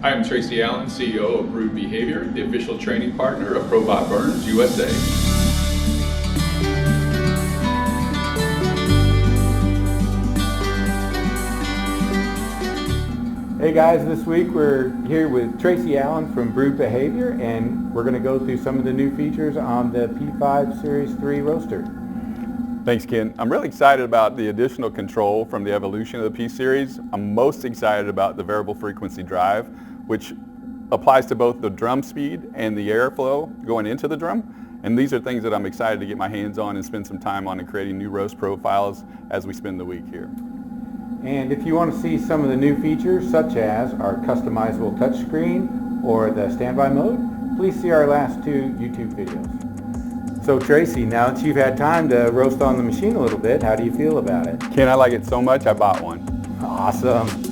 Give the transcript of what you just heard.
Hi, I'm Tracy Allen, CEO of Brewed Behavior, the official training partner of Probat Burns USA. Hey guys, this week we're here with Tracy Allen from Brewed Behavior, and we're going to go through some of the new features on the P5 Series 3 roaster. Thanks, Ken. I'm really excited about the additional control from the evolution of the P-Series. I'm most excited about the variable frequency drive, which applies to both the drum speed and the airflow going into the drum. And these are things that I'm excited to get my hands on and spend some time on in creating new roast profiles as we spend the week here. And if you want to see some of the new features, such as our customizable touchscreen or the standby mode, please see our last two YouTube videos. So Tracy, now that you've had time to roast on the machine a little bit, how do you feel about it? Ken, I like it so much I bought one. Awesome.